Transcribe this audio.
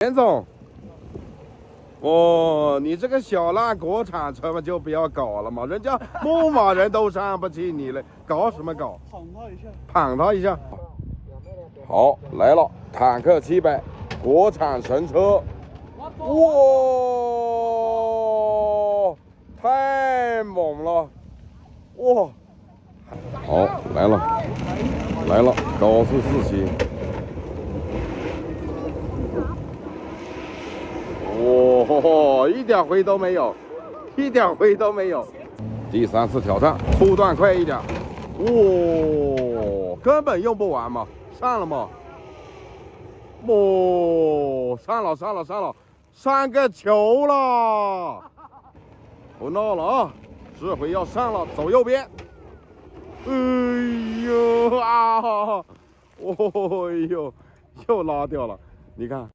严总，哦，你这个小烂国产车嘛，就不要搞了嘛，人家牧马人都伤不起你了，搞什么搞？捧他一下，捧他一下。好，来了，坦克700，国产神车，哇，太猛了，哇！好，来了，来了，高速4驱。哦，一点灰都没有，一点灰都没有。第3次挑战，初段快一点。哦，根本用不完嘛，上了吗？哦，上了，上个球了！不闹了啊，这回要上了，走右边。哎呦啊！哦呦，又拉掉了，你看。